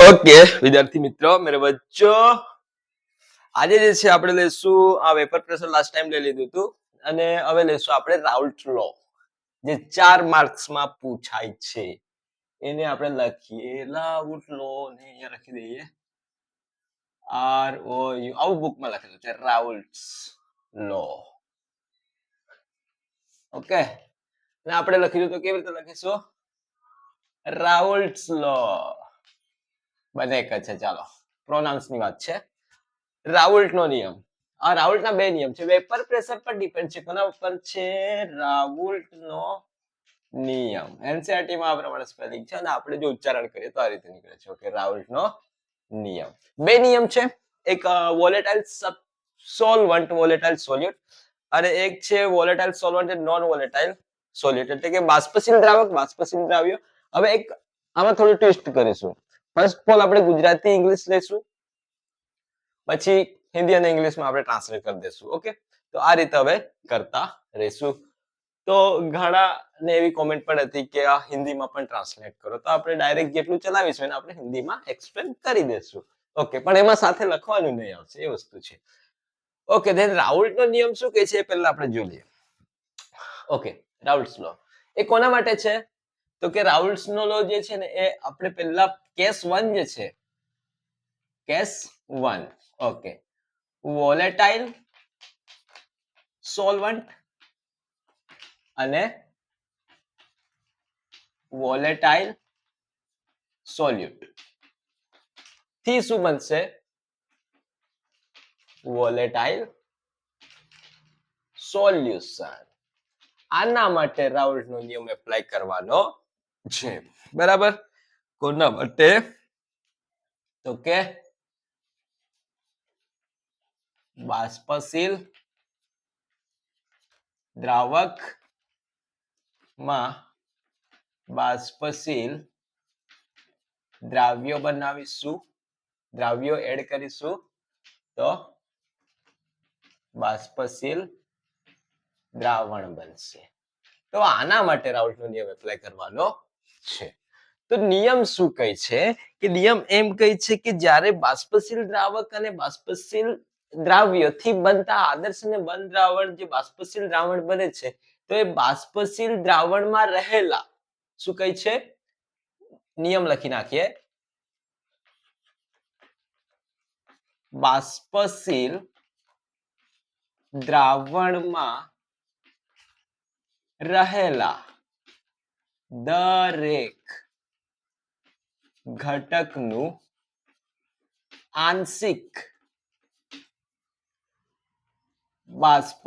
Okay વિદ્યાર્થી મિત્રો મેરે બચ્ચો આજે જે છે આપણે લેશું આ વેપર પ્રેશર લાસ્ટ ટાઈમ લઈ લીધું હતું અને હવે લેશું આપણે રાઉલ્ટ લો જે 4 માર્ક્સ માં પૂછાય છે એને આપણે લખીએ રાઉલ્ટ લો ને અહીંયા લખી દઈએ આર ઓ યુ આવું બુકમાં લખેલું છે રાઉલ્ટ્સ લો ઓકે અને આપણે લખીશું તો કેવી રીતે લખીશું રાઉલ્ટ્સ લો બંને એક જ છે ચાલો પ્રોનાઉન્સ ની વાત છે રાઉલ્ટ નો નિયમ આ રાઉલ્ટ ના બે નિયમ છે વેપર પ્રેશર પર ડિપેન્ડ છે કોના ઉપર છે રાઉલ્ટ નો નિયમ એનસીઈઆરટી માં આ પ્રમાણે સ્પેલિંગ છે અને આપણે જો ઉચ્ચારણ કરીએ તો આ રીતે નીકળે છે ઓકે રાઉલ્ટ નો નિયમ બે નિયમ છે એક વોલેટાઇલ સોલ્વન્ટ વોલેટાઇલ સોલ્યુટ અને એક છે વોલેટાઇલ સોલ્વન્ટ અને નોન વોલેટાઇલ સોલ્યુટ એટલે કે બાષ્પશીલ દ્રાવક બાષ્પશીલ દ્રાવ્ય હવે એક આમાં થોડું ટ્વિસ્ટ કરીશું ફર્સ્ટ ઓફ ઓલ આપણે ગુજરાતી ઇંગ્લિશ લેશું પછી હિન્દી અને ઇંગ્લિશમાં આપણે ટ્રાન્સલેટ કરી દેશું ઓકે તો આ રીતે હવે કરતા રહેશું તો ઘણા ને એવી કોમેન્ટ પણ હતી કે આ હિન્દીમાં પણ ટ્રાન્સલેટ કરો તો આપણે ડાયરેક્ટ જેટલું ચલાવીશું એને આપણે હિન્દીમાં એક્સપ્લેન કરી દેશું ઓકે પણ એમાં સાથે લખવાનું નહીં આવશે એ વસ્તુ છે ઓકે ધેન રાઉલ્ટ નો નિયમ શું કહે છે એ પહેલા આપણે જોઈ લઈએ ઓકે રાઉલ્ટ્સ લો એ કોના માટે છે તો કે રાઉલ્ટ્સ નો લો જે છે ને એ આપણે પહેલા કેસ 1 જે છે કેસ 1 ઓકે વોલેટાઇલ સોલ્વન્ટ અને વોલેટાઇલ સોલ્યુટ થી શું બનશે વોલેટાઇલ સોલ્યુશન આના માટે રાઉલ્ટ નો નિયમ એપ્લાય કરવાનો છે બરાબર કોના માટે તો કે બાષ્પશીલ દ્રાવક માં બાષ્પશીલ દ્રાવ્યો બનાવીશું દ્રાવ્યો એડ કરીશું તો બાષ્પશીલ દ્રાવણ બનશે તો આના માટે રાઉલ્ટ નો નિયમ એપ્લાય કરવાનો છે તો નિયમ શું કહે છે કે નિયમ એમ કહે છે કે જ્યારે બાષ્પશીલ દ્રાવક અને બાષ્પશીલ દ્રાવ્યથી બનતા આદર્શ અને બંધ દ્રાવણ જે બાષ્પશીલ દ્રાવણ બને છે તો એ બાષ્પશીલ દ્રાવણમાં રહેલા શું કહે છે નિયમ લખી નાખીએ બાષ્પશીલ દ્રાવણમાં રહેલા દરેક ઘટકનું આંશિક બાષ્પ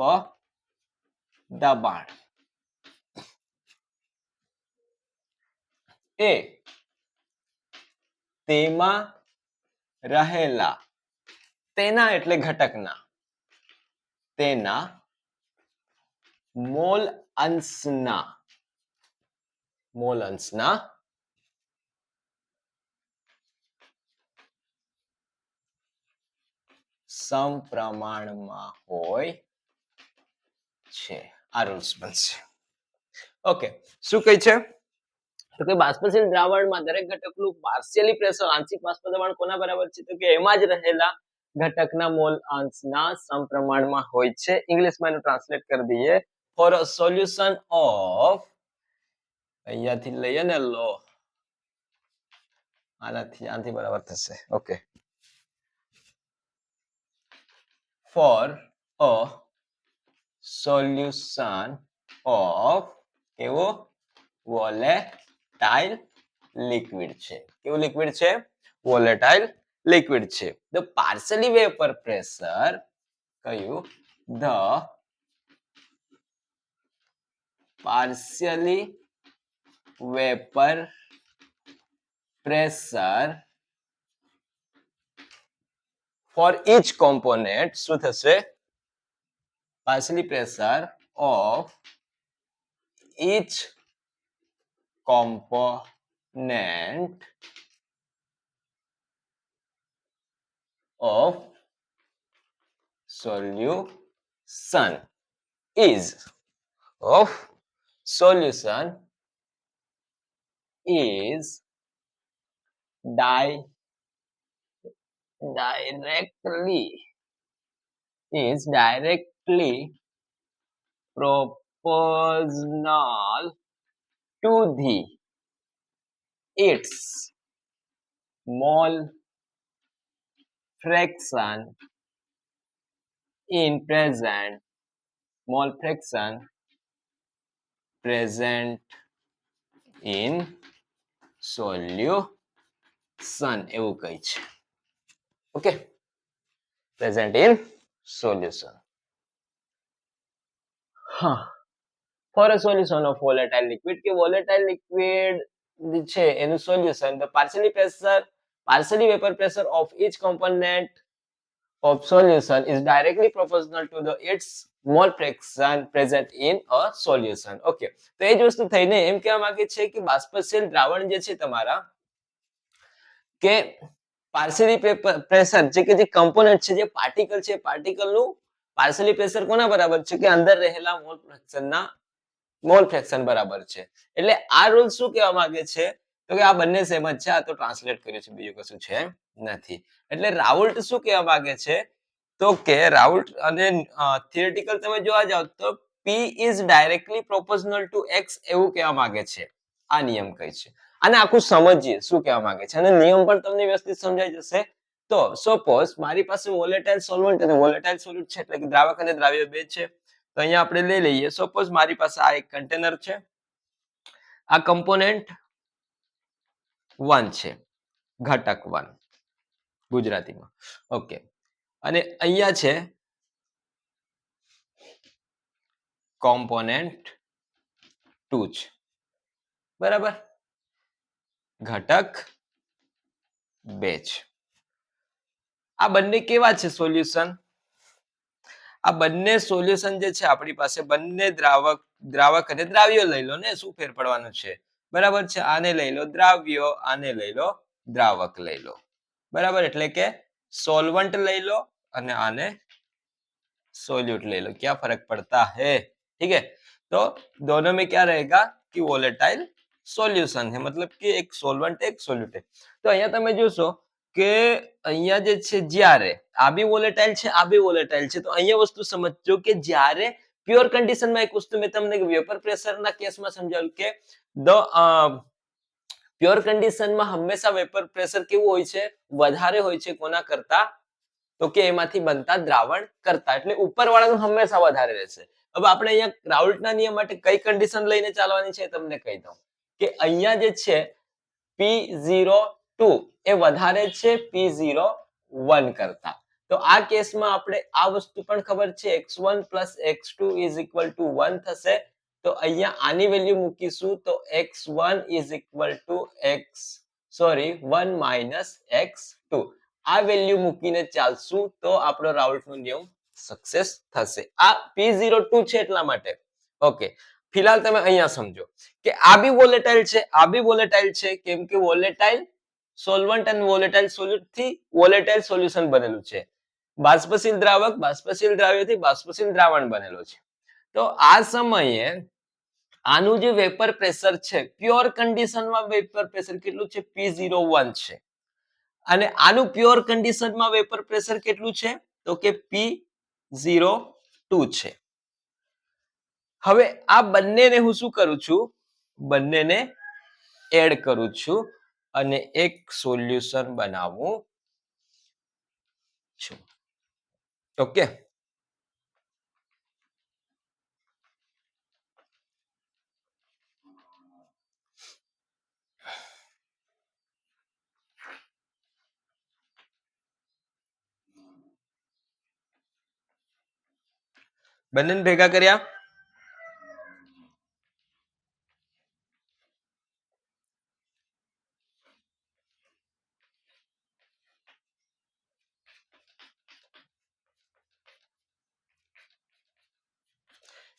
દબાણ એ તેમાં રહેલા તેના એટલે ઘટકના તેના મોલ અંશના સમપ્રમાણમાં હોય છે આ રૂલ્સ બનશે ઓકે શું કહે છે તો કે બાષ્પશીલ દ્રાવણમાં દરેક ઘટકનું પાર્શિયલી પ્રેશર આંશિક બાષ્પ દબાણ કોના બરાબર છે તો કે એમાં જ રહેલા ઘટકના મોલ અંશના સમપ્રમાણમાં હોય છે ઇંગ્લિશમાં એનું ટ્રાન્સલેટ કરી દઈએ ફોર અ સોલ્યુશન ઓફ અહીંયાથી લઈએ ને લો આનાથી બરાબર થશે okay for a solution of કેવો વોલેટાઇલ લિક્વિડ છે કેવું લિક્વિડ છે વોલેટાઇલ લિક્વિડ છે ધ પાર્શિયલી વેપર પ્રેશર કયું the partially vapour pressure for each component શું થશે partially pressure of each component of solution is diluted directly proportional to the its mole fraction in present mole fraction present in solution એવું કહે છે. Okay, present in solution. હા, for a solution of volatile liquid કે volatile liquid છે એનું solution, the partially vapor pressure of each component of solution is directly proportional to the its mole fraction present in a solution. Okay, તો એ જ વસ્તુ થઈને એમ કહેવા માંગે છે કે બાષ્પશીલ દ્રાવણ જે છે તમારા કે પાર્શિયલી પ્રેશર જે કમ્પોનન્ટ છે જે પાર્ટિકલ છે પાર્ટિકલનું પાર્શિયલી પ્રેશર કોના બરાબર છે કે અંદર રહેલા મોલ ફ્રેક્શન બરાબર છે. એટલે આ રૂલ શું કહેવા માંગે છે તો કે આ બંને સેમ જ છે. આ તો ટ્રાન્સલેટ કર્યું છે, બીજું કશું છે નથી. એટલે રાઉલ્ટ શું કહેવા માંગે છે તો કે રાઉલ્ટ અને થિયરેટિકલ તમે જોવા જાવ તો P is directly proportional to X એવું કહેવા માંગે છે. આ નિયમ કહે છે. આને આખું સમજીએ શું કહેવા માંગે છે અને નિયમ પણ તમને વ્યવસ્થિત સમજાઈ જશે. તો સપોઝ મારી પાસે વોલેટાઇલ સોલ્વન્ટ અને વોલેટાઇલ સોલ્યુટ છે, એટલે કે દ્રાવક અને દ્રાવ્ય બે છે. તો અહીંયા આપણે લઈ લઈએ. સપોઝ મારી પાસે આ એક કન્ટેનર છે, આ કમ્પોનેન્ટ 1 છે, ઘટક 1 ગુજરાતીમાં. ઓકે, અને અહીંયા છે કોમ્પોનેન્ટ 2 છે, બરાબર, ઘટક 2 છે. આ બંને કેવા છે સોલ્યુશન? આ બંને સોલ્યુશન જે છે આપણી પાસે બંને દ્રાવક અને દ્રાવ્યો લઈ લો ને, શું ફેર પડવાનું છે, બરાબર છે. આને લઈ લો દ્રાવ્યો, આને લઈ લો દ્રાવક લઈ લો, બરાબર. એટલે કે સોલ્વન્ટ લઈ લો અને આને सोल्यूट ले लो, क्या फर्क पड़ता है? ठीक है, तो दोनों में क्या रहेगा कि वोलेटाइल सोल्यूशन है, मतलब कि एक सोल्वेंट एक सोल्यूट है. तो અહીંયા તમે જોશો કે અહીંયા જે છે જ્યારે આ બી વોલેટાઇલ છે આ બી વોલેટાઇલ છે, તો અહીંયા વસ્તુ સમજજો કે જ્યારે પ્યોર કન્ડિશનમાં એક વસ્તુ મેં તમને વેપર પ્રેશરના કેસમાં સમજાવ્યું કે પ્યોર કન્ડિશનમાં હંમેશા વેપર પ્રેશર કેવું હોય છે, વધારે હોય છે કોના કરતા તો કે એમાંથી બનતા દ્રાવણ કરતા, એટલે ઉપરવાળાનું હંમેશા વધારે રહેશે. હવે આપણે અહીંયા રાઉલ્ટના નિયમ માટે કઈ કન્ડિશન લઈને ચાલવાની છે તમને કહી દઉં કે અહીંયા જે છે P02 એ વધારે છે P01 કરતા. તો આ કેસમાં આપણે આ વસ્તુ પણ ખબર છે x1 x2 1 થશે. તો અહીંયા આની વેલ્યુ મૂકીશું તો x1 1 x2 આ વેલ્યુ મૂકીને ચાલશું તો આપણો રાઉલ્ટનો નિયમ સક્સેસ થશે. આ P02 છે એટલા માટે. ઓકે, ફિલહાલ તમે અહીંયા સમજો કે આ બી વોલેટાઇલ છે આ બી વોલેટાઇલ છે, કેમ કે વોલેટાઇલ સોલ્વન્ટ અને વોલેટાઇલ સોલ્યુટ થી વોલેટાઇલ સોલ્યુશન બનેલું છે. બાષ્પશીલ દ્રાવક બાષ્પશીલ દ્રાવ્યથી બાષ્પશીલ દ્રાવણ બનેલો છે. તો આ સમયે આનું જે વેપર પ્રેશર છે પ્યોર કન્ડિશનમાં વેપર પ્રેશર કેટલું છે P01 છે, અને આનું પ્યોર કન્ડિશનમાં વેપર પ્રેશર કેટલું છે તો કે P02 છે. હવે આ બંનેને હું શું કરું છું, બંનેને એડ કરું છું અને એક સોલ્યુશન બનાવું છું. ઓકે, બંનેને ભેગા કર્યા.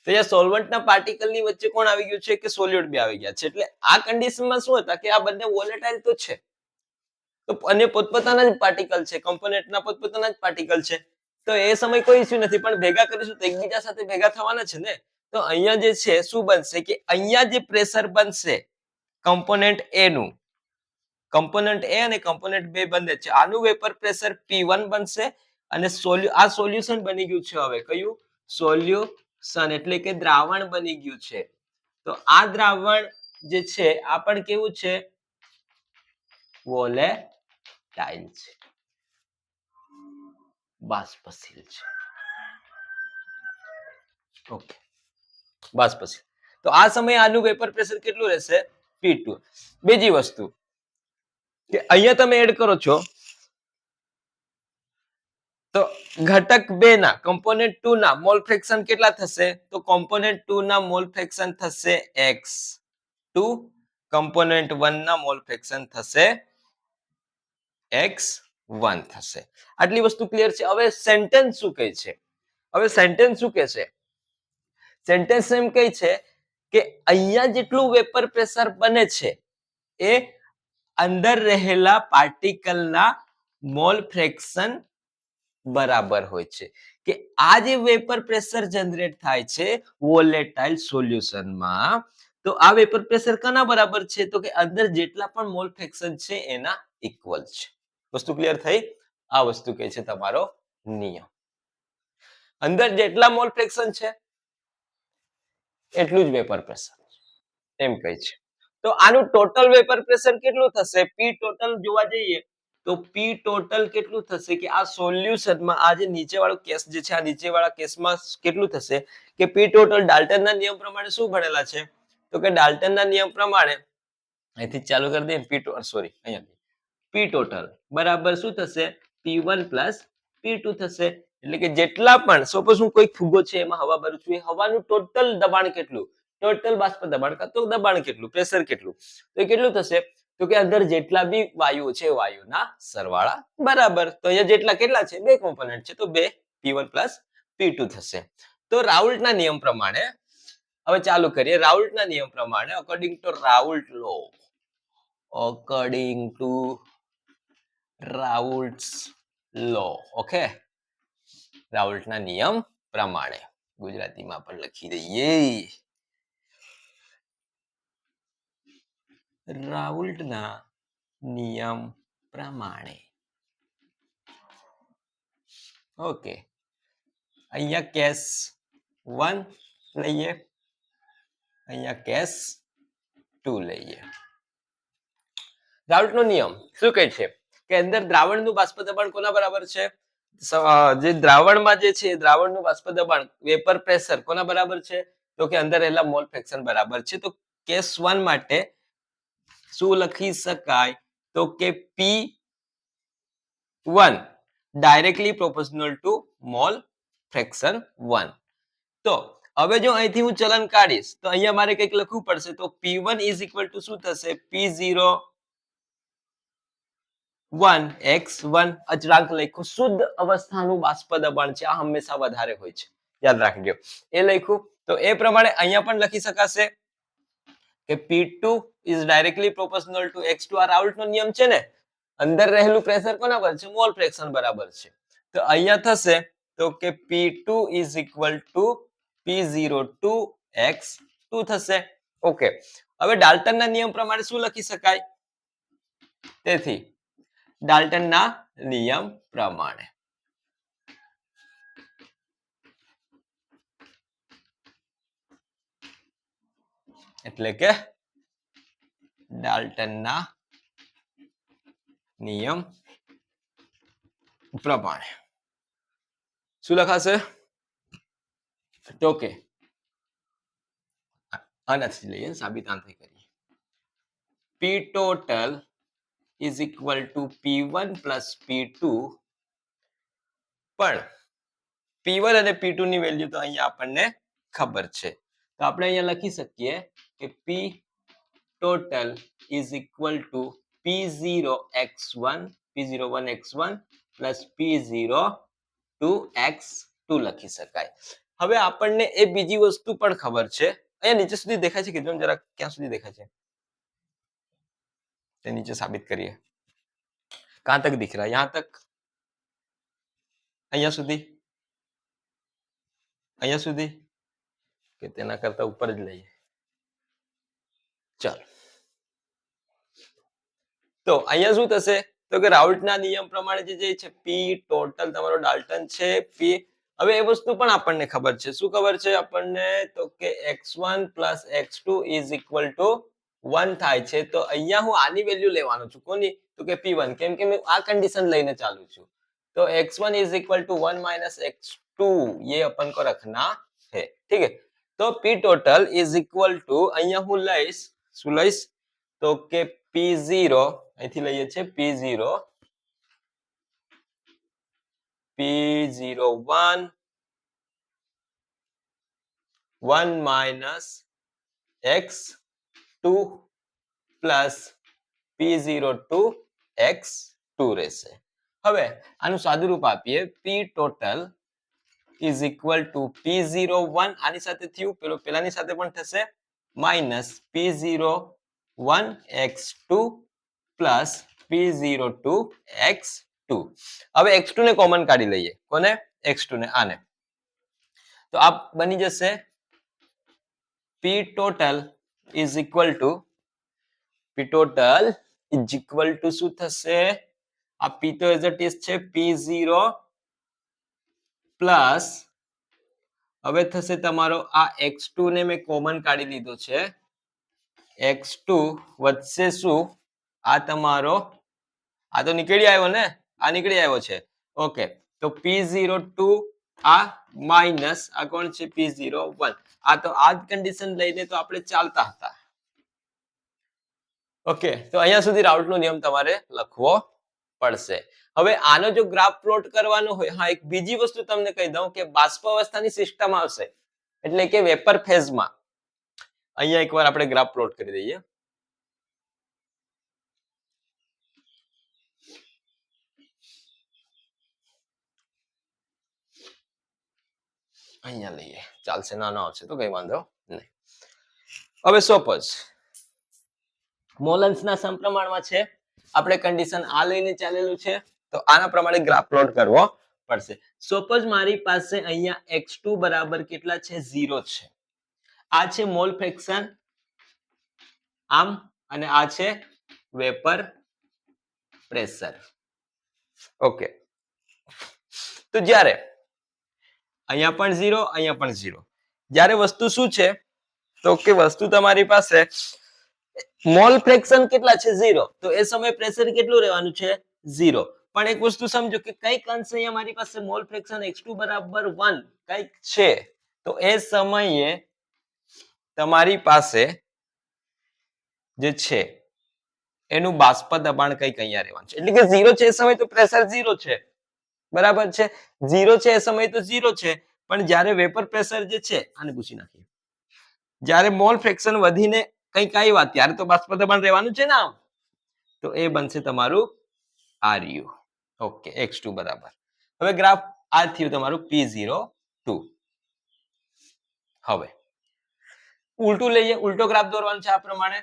તો અહીંયા સોલ્વન્ટના પાર્ટિકલની વચ્ચે કોણ આવી ગયું છે કે સોલ્યુટ બી આવી ગયા છે. એટલે આ કન્ડિશનમાં શું હતા કે આ બંને વોલેટાઇલ તો છે, તો અને પોતપોતાના જ પાર્ટિકલ છે, કમ્પોનેન્ટના પોતપોતાના જ પાર્ટિકલ છે, તો એ સમય કોઈ ઇશ્યુ નથી. પણ ભેગા કરીશું તો એકબીજા સાથે ભેગા થવાના છે ને. તો અહીંયા જે છે શું બનશે કે અહીંયા જે પ્રેશર બનશે કમ્પોનેન્ટ એ નું કમ્પોનન્ટ એ અને કમ્પોનન્ટ બે બંને છે. આનું વેપર પ્રેશર P1 બનશે અને આ સોલ્યુશન બની ગયું છે. હવે કયું સોલ્યુશન એટલે કે દ્રાવણ બની ગયું છે. તો આ દ્રાવણ જે છે આ પણ કેવું છે વોલેટાઇલ છે, બાષ્પશીલ છે. ઓકે, બાષ્પશીલ. તો આ સમયે આનું વેપર પ્રેશર કેટલું રહેશે P2. બીજી વસ્તુ કે અહીંયા તમે એડ કરો છો તો ઘટક 2 ના કોમ્પોનન્ટ 2 ના મોલ ફ્રેક્શન કેટલા થશે? તો કોમ્પોનન્ટ 2 ના મોલ ફ્રેક્શન થશે x2, કોમ્પોનન્ટ 1 ના મોલ ફ્રેક્શન થશે x1 થશે. આટલી વસ્તુ ક્લિયર છે. હવે સેન્ટેન્સ શું કહે છે? હવે સેન્ટેન્સ શું કહે છે? સેન્ટેન્સ એમ કહે છે કે અહીંયા જેટલું વેપર પ્રેશર બને છે એ અંદર રહેલા પાર્ટિકલના મોલ ફ્રેક્શન બરાબર હોય છે. કે આ જે વેપર પ્રેશર જનરેટ થાય છે વોલેટાઇલ સોલ્યુશનમાં, તો આ વેપર પ્રેશર કના બરાબર છે? તો કે અંદર જેટલા પણ મોલ ફ્રેક્શન છે એના ઇક્વલ છે. વસ્તુ ક્લિયર થઈ? આ વસ્તુ કહે છે તમારો નિયમ. અંદર જેટલા મોલ ફ્રેક્શન છે એટલું જ વેપર પ્રેશર એમ કહે છે. તો આનું ટોટલ વેપર પ્રેશર કેટલું થશે? પી ટોટલ જોવા જઈએ તો પી ટોટલ કેટલું થશે કે આ સોલ્યુશનમાં આ જે નીચેવાળો કેસ જે છે આ નીચેવાળા કેસમાં કેટલું થશે કે પી ટોટલ ડાલ્ટનના નિયમ પ્રમાણે શું ભણેલા છે? તો કે ડાલ્ટનના નિયમ પ્રમાણે અહીંથી ચાલુ કરી દઈએ પી સોરી અહીંયા પી ટોટલ બરાબર શું થશે? P1 P2 થશે. એટલે કે જેટલા પણ સપોઝ હું કોઈ ફુગ્ગો છે એમાં હવા ભરું છું, એ હવાનું ટોટલ દબાણ કેટલું, ટોટલ બાષ્પ દબાણ કાં તો દબાણ કેટલું, પ્રેશર કેટલું, તો એ કેટલું થશે? તો કે અંદર જેટલા બી વાયુઓ છે વાયુના સરવાળા બરાબર. તો અહીંયા જેટલા કેટલા છે? બે કોમ્પોનન્ટ છે તો બે P1 P2 થશે. તો રાઉલ્ટના નિયમ પ્રમાણે હવે ચાલુ કરીએ. રાઉલ્ટના નિયમ પ્રમાણે according to Raoult law, according to Raoult's law, okay, રાઉલ્ટના નિયમ પ્રમાણે ગુજરાતીમાં પણ લખી દઈએ. રાઉલ્ટના નિયમ પ્રમાણે ઓકે, અહીંયા કેસ 1 લઈએ, અહીંયા કેસ 2 લઈએ. રાઉલ્ટનો નિયમ શું કહે છે કે અંદર દ્રાવણનું બાષ્પ દબાણ કોના બરાબર છે? જે દ્રાવણમાં જે છે દ્રાવણનું બાષ્પ દબાણ વેપર પ્રેશર કોના બરાબર છે? તો કે અંદર રહેલા મોલ ફ્રેક્શન બરાબર છે. તો કેસ 1 માટે શું લખી શકાય? તો કે P1 directly proportional to mole fraction 1. તો હવે જો અહીંથી હું ચલન કાઢીશ તો અહીંયા મારે કંઈક લખવું પડશે. તો P1 ઇઝ ઇક્વલ ટુ શું થશે? P01 x1 અચળાંક લખ્યું. શુદ્ધ અવસ્થાનું બાષ્પ દબાણ છે, આ હંમેશા વધારે હોય છે, યાદ રાખજો. એ લખ્યું. તો એ પ્રમાણે અહીંયા પણ લખી શકાશે કે P2 is directly proportional two x2. આ રાઉલ્ટનો નિયમ છે ને, અંદર રહેલું પ્રેશર કોના પર છે? મોલ ફ્રેક્શન બરાબર છે. તો અહીંયા થશે તો કે P2 is equal to P02 x2 થશે. ઓકે, હવે ડાલ્ટનના નિયમ પ્રમાણે શું લખી શકાય? તેથી ડાલ્ટનના નિયમ પ્રમાણે એટલે કે ડાલ્ટનના નિયમ પ્રમાણે શું લખાશે? તો કે આનાથી લઈએ સાબિતાંત કરીએ. P total is equal to P1 plus P2, પણ P1 અને P2 ની વેલ્યુ તો અહીંયા આપણને ખબર છે. તો આપણે અહીંયા લખી શકીએ કે P total is equal to P01 x1 plus P02 x2 લખી શકાય. હવે આપણને એ બીજી વસ્તુ પણ ખબર છે. અહીંયા નીચે સુધી દેખાય છે? કીધું જરા ક્યાં સુધી દેખાય છે તે નીચે સાબિત કરીએ. कहां तक दिख रहा है? यहां तक, અહીંયા સુધી, અહીંયા સુધી કે તેના કરતા ઉપર જ લઈએ? ચાલો, તો અહીંયા શું થશે તો કે રાઉલ્ટના નિયમ પ્રમાણે જે છે પી ટોટલ તમારો ડાલ્ટન છે પી. હવે એ વસ્તુ પણ આપણને ખબર છે. શું ખબર છે આપણને તો કે x1 + x2 = 1 થાય છે. તો અહીંયા હું આની વેલ્યુ લેવાનો છું. કોની તો કે p1, કેમ કે मैं આ કન્ડિશન લઈને ચાલુ છું. तो x1 = 1 - x2 ये अपन को रखना है. ठीक है. तो p total = અહીંયા હું લઈશ શું લઈશ તો કે p0 અહીંથી લઈએ છે p0 p01 1 - x2 plus p02 x2 રહેશે. હવે આનું સાદું રૂપ આપીએ p total = p01 આની સાથે થયું પેલાની સાથે પણ થશે minus p01 x2 plus p02 x2. હવે x2 ને કોમન કાઢી લઈએ. કોને x2 ને આને. તો આ બની જશે p total = શું થશે આ p તો એઝ ઇટ ઇઝ છે p0 પ્લસ હવે થશે તમારો આ x2 ને મેં કોમન કાઢી લીધો છે x2 વધશે શું આ તમારો આ તો નીકળી આવ્યો ને આ નીકળી આવ્યો છે. ઓકે તો p02 આ માઈનસ આ કોણ છે p01 આ તો આ જ કન્ડિશન લઈને તો આપણે ચાલતા હતા. ઓકે તો અહીંયા સુધી રાઉલ્ટનો નિયમ તમારે લખવો પડશે. હવે આનો જો ગ્રાફ પ્લોટ કરવાનો હોય હા એક બીજી વસ્તુ તમને કહી દઉં કે બાષ્પાવસ્થાની સિસ્ટમ આવશે એટલે કે વેપર ફેઝમાં અહીંયા એકવાર આપણે ગ્રાફ પ્લોટ કરી દઈએ. અહીંયા લઈએ ચાલશે નાનો આવશે તો કઈ વાંધો નહીં. હવે સપોઝ મોલન્સના સમપ્રમાણમાં છે આપણે કન્ડિશન આ લઈને ચાલેલું છે તો આના પ્રમાણે ગ્રાફ પ્લોટ કરવો પડશે. સપોઝ મારી પાસે અહીંયા x2 બરાબર કેટલા છે 0 છે. આ છે મોલ ફ્રેક્શન આમ અને આ છે વેપર પ્રેશર. ઓકે તો જ્યારે અહીંયા પણ 0 અહીંયા પણ 0 જ્યારે વસ્તુ શું છે તો કે વસ્તુ તમારી પાસે મોલ ફ્રેક્શન કેટલા છે 0 તો એ સમયે પ્રેશર કેટલું રહેવાનું છે 0. પણ એક વસ્તુ સમજો કે કઈક અંશે અહીંયા મારી પાસે મોલ ફ્રેક્શન x2 બરાબર 1 કઈક છે તો એ સમયે તમારી પાસે જે છે એનું બાષ્પ દબાણ કઈક અહીંયા રહેવાનું છે એટલે કે 0 છે એ સમય તો પ્રેશર 0 છે બરાબર છે 0 છે એ સમય તો 0 છે પણ જ્યારે વેપર પ્રેશર જે છે આને પૂછી નાખીએ જ્યારે મોલ ફ્રેક્શન વધીને કઈક આવ્યા ત્યારે તો બાષ્પ દબાણ રહેવાનું છે ને આમ તો એ બનશે તમારું RU. ઓકે x2 બરાબર. હવે ગ્રાફ આ થયું તમારું p02. હવે ઉલટું લઈએ ઉલટો ગ્રાફ દોરવાનો છે આ પ્રમાણે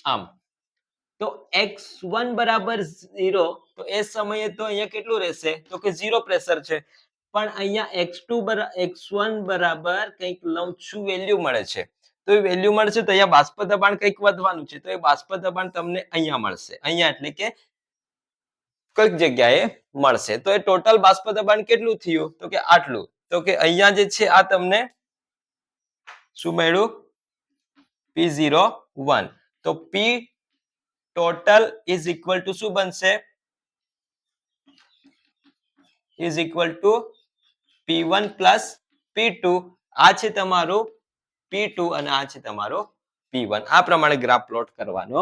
આમ તો x1 બરાબર 0 તો એ સમયે તો અહીંયા કેટલું રહેશે તો કે 0 પ્રેશર છે પણ અહીંયા x1 બરાબર કંઈક લઉં વેલ્યુ મળે છે તો એ વેલ્યુ મળશે તો અહીંયા બાષ્પ દબાણ કંઈક વધવાનું છે તો એ બાષ્પ દબાણ તમને અહીંયા મળશે અહીંયા એટલે કે કઈક જગ્યાએ મળશે તો એ ટોટલ બાષ્પ દબાણ કેટલું થયું તો કે આટલું તો કે અહીંયા જે છે આ તમને શું મળ્યું p01 તો p total = શું બનશે p1 plus p2 આ છે તમારો p2 અને આ છે તમારો p1 આ પ્રમાણે ગ્રાફ પ્લોટ કરવાનો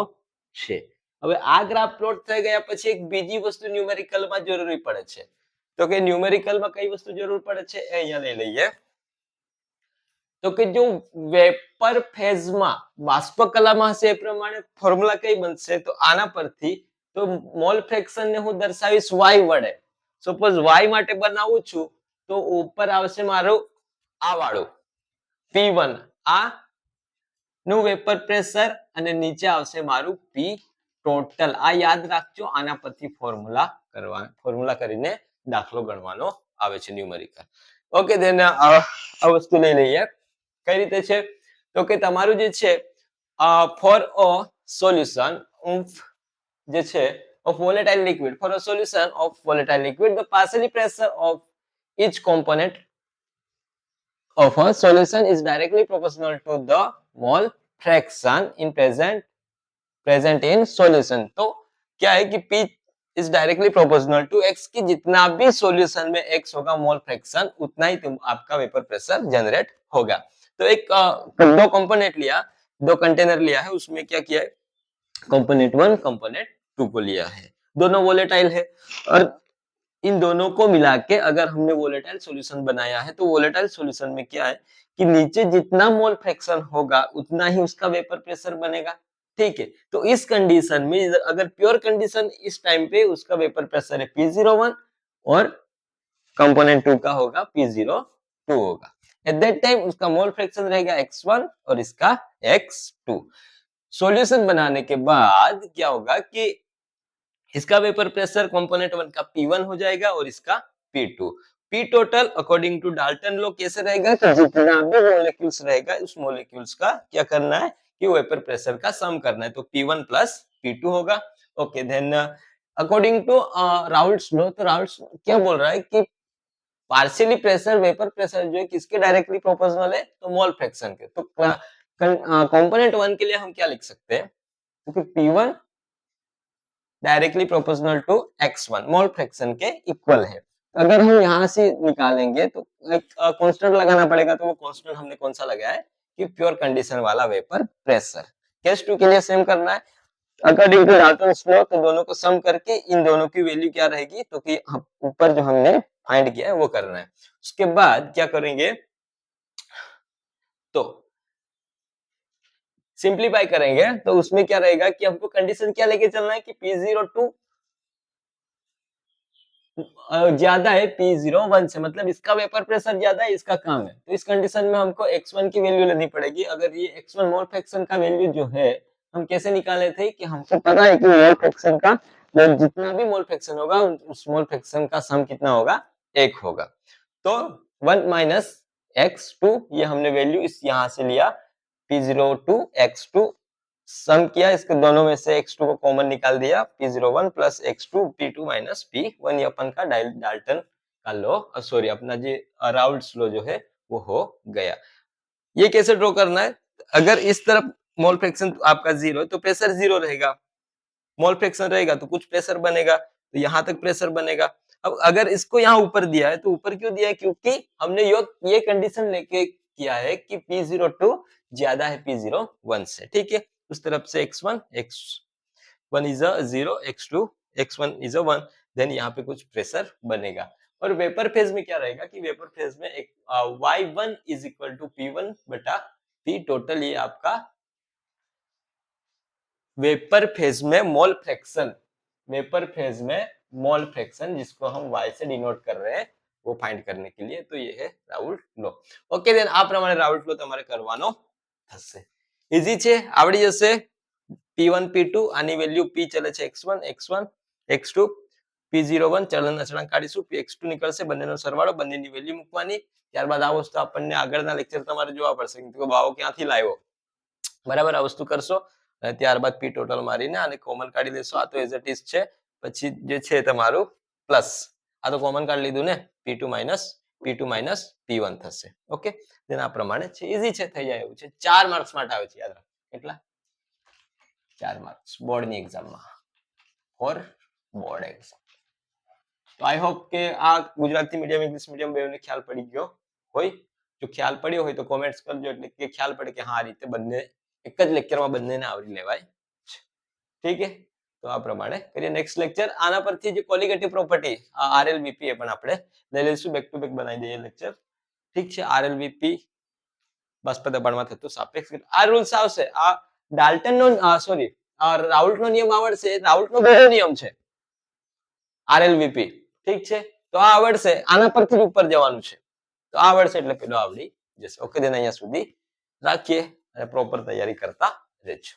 છે. હવે આ ગ્રાફ પ્લોટ થઈ ગયા પછી એક બીજી વસ્તુ ન્યુમેરિકલમાં જરૂરી પડે છે તો કે ન્યુમેરિકલમાં કઈ વસ્તુ જરૂર પડે છે એ અહીંયા લઈ લઈએ તો કે જો વેપર ફેઝમાં બાષ્પ કલામાં હશે એ પ્રમાણે ફોર્મ્યુલા કઈ બનશે તો આના પરથી તો મોલ ફ્રેક્શન ને હું દર્શાવીશ y વડે. સપોઝ y માટે બનાવું છું તો ઉપર આવશે મારું આ વાળું p1 આ નું વેપર પ્રેશર અને નીચે આવશે મારું p ટોટલ. આ યાદ રાખજો આના પરથી ફોર્મ્યુલા કરીને દાખલો ગણવાનો આવે છે ન્યુમેરિકલ. ઓકે દેન આ વસ્તુ લઈ લઈએ કઈ રીતે છે તો કે તમારું જે છે ફોર અ સોલ્યુશન જે છે of volatile liquid. For a solution of volatile liquid, the partial pressure of each component of a solution is directly proportional to the mole fraction in present in solution. तो क्या है कि P is directly proportional to x, की जितना भी solution में x होगा mole fraction उतना ही आपका वेपर प्रेशर जनरेट होगा. तो एक दो कंपोनेंट लिया, दो कंटेनर लिया है, उसमें क्या किया है, कंपोनेंट 1 कंपोनेंट 2 को लिया है, दोनों वोलेटाइल है और इन दोनों को मिला के अगर हमने वोलेटाइल सॉल्यूशन बनाया है तो वोलेटाइल सॉल्यूशन में क्या है कि नीचे जितना मोल फ्रैक्शन होगा उतना ही उसका वेपर प्रेशर बनेगा. ठीक है, तो इस कंडीशन में अगर प्योर कंडीशन इस टाइम पे उसका वेपर प्रेशर है P01 और कंपोनेंट 2 का होगा P02 होगा. एट दैट टाइम उसका मोल फ्रैक्शन रहेगा X1 और इसका X2. सॉल्यूशन बनाने के बाद क्या होगा कि इसका वेपर प्रेशर कंपोनेंट 1 का P1 हो जाएगा और इसका P2. P total according to Dalton law कैसे रहेगा कि जितना भी मॉलिक्यूल्स रहेगा उस मॉलिक्यूल्स का क्या करना है कि वेपर प्रेशर का सम करना है, तो P1 प्लस P2 होगा. Okay, then according to Raoult's law, तो राउल्ट्स क्या बोल रहा है कि पार्शियली प्रेशर वेपर प्रेशर जो है किसके डायरेक्टली प्रोपोर्शनल है, तो मोल फ्रैक्शन के. तो कंपोनेंट 1 के लिए हम क्या लिख सकते हैं, क्योंकि P1 directly proportional to X1 mole fraction के इक्वल है. अगर हम यहाँ से निकालेंगे तो एक कांस्टेंट लगाना पड़ेगा, तो वो कांस्टेंट हमने कौन सा लगाया है कि प्योर कंडीशन वाला वेपर प्रेशर. केस 2 के लिए सेम करना है. अकॉर्डिंग टू डाल्टन्स लॉ तो दोनों को सम करके इन दोनों की वैल्यू क्या रहेगी, तो कि ऊपर जो हमने फाइंड किया है वो करना है. उसके बाद क्या करेंगे, तो सिंप्लीफाई करेंगे तो उसमें क्या रहेगा कि हमको कंडीशन क्या लेके चलना है कि P02 ज्यादा है P01 से, मतलब इसका वेपर प्रेशर ज्यादा है, इसका कम है. तो इस कंडीशन में हमको X1 की वैल्यू लेनी पड़ेगी. अगर ये X1 मोल फ्रैक्शन का वैल्यू जो है हम कैसे निकाले थे कि हमको पता है कि मोल फ्रैक्शन का जितना भी मोल फ्रैक्शन होगा उस मोल फ्रैक्शन का सम कितना होगा, 1 होगा. तो 1 माइनस X2 ये हमने वैल्यू इस यहां से लिया P02 X2 सम किया, इसके दोनों में से X2 को कॉमन निकाल दिया, P01 plus X2 P2 minus P1. ये अपन का डाल्टन का लॉ, सॉरी अपना जी राउल्ट्स लॉ जो है वो हो गया. ये कैसे ड्रॉ करना है, अगर इस तरफ मोल फ्रैक्शन आपका 0 है तो प्रेशर 0 रहेगा, मोल फ्रैक्शन रहेगा तो कुछ प्रेशर बनेगा, तो यहाँ तक प्रेशर बनेगा. अब अगर इसको यहाँ ऊपर दिया है तो ऊपर क्यों दिया है, क्योंकि हमने ये कंडीशन लेके किया है कि P02 ज्यादा है P01 से. ठीक है, उस तरफ से X1 is a 0, X1 is a 1, then यहाँ पे कुछ प्रेशर बनेगा. और वेपर फेज में क्या रहेगा कि वेपर फेज में एक Y1 is equal to P1 बटा P टोटल. ये आपका वेपर फेज में मोल फ्रैक्शन, वेपर फेज में मोल फ्रैक्शन जिसको हम Y से डिनोट कर रहे हैं वो फाइंड करने के लिए, तो ये है રાઉલ્ટ લો. ઓકે, દેન આ પ્રમાણે રાઉલ્ટ લો તમારે કરવાનો થશે. ઈઝી છે, આવડી જશે. P1 P2 આની વેલ્યુ P ચલે છે X1 X2 P01 ચલન અચળાંક કાઢીશું, X2 નીકળશે, બંનેનો સરવાળો, બંનેની વેલ્યુ મૂકવાની. ત્યારબાદ આ વસ્તુ આપણને આગળના લેક્ચર તમારે જોવા પડશે કે ભાવ ક્યાંથી લાવ્યો, બરાબર, આ વસ્તુ કરશો. ત્યારબાદ P ટોટલ મારીને આને કોમન કાઢી લેશો. આ તો એઝ ઇટ ઇઝ છે, પછી જે છે તમારું પ્લસ, આ તો કોમન કાઢી લીધું ને, P2 માઇનસ P1 થશે. ઓકે, દેન આ પ્રમાણે છે, ઈઝી છે, થઈ જાય એવું છે. 4 માર્ક્સ માટે આવે છે, યાદ રાખો. કેટલા? 4 માર્ક્સ બોર્ડની એક્ઝામમાં, ફોર બોર્ડ એક્ઝામ. તો આઈ હોપ કે આ ગુજરાતી મીડિયમ ઇંગ્લિશ મીડિયમ બેવને ખ્યાલ પડી ગયો હોય. જો ખ્યાલ પડ્યો હોય તો કોમેન્ટ્સ કરજો, એટલે કે ખ્યાલ પડે કે હા આ રીતે બંને એક જ લેક્ચરમાં બંનેને આવરી લેવાય છે. ઠીક છે, તો આ પ્રમાણે કરીએ. નેક્સ્ટ લેક્ચર આના પરથી જે કોલિગેટિવ પ્રોપર્ટી RLVP એ પણ આપણે લઈ લઈશું, બેક ટુ બેક બનાવી દઈએ લેક્ચર. ઠીક છે, RLVP બાષ્પ દબાણમાં થતું સાપેક્ષ, આ રૂલ્સ આવશે. આ ડાલ્ટનનો સોરી રાઉલ્ટનો નિયમ આવડશે, રાઉલ્ટનો બીજો નિયમ છે RLVP. ઠીક છે, તો આ આવડશે, આના પરથી ઉપર જવાનું છે, તો આ આવડશે એટલે પેલો આવડી જશે. ઓકે, દેન અહીંયા સુધી રાખીએ અને પ્રોપર તૈયારી કરતા રહેજો.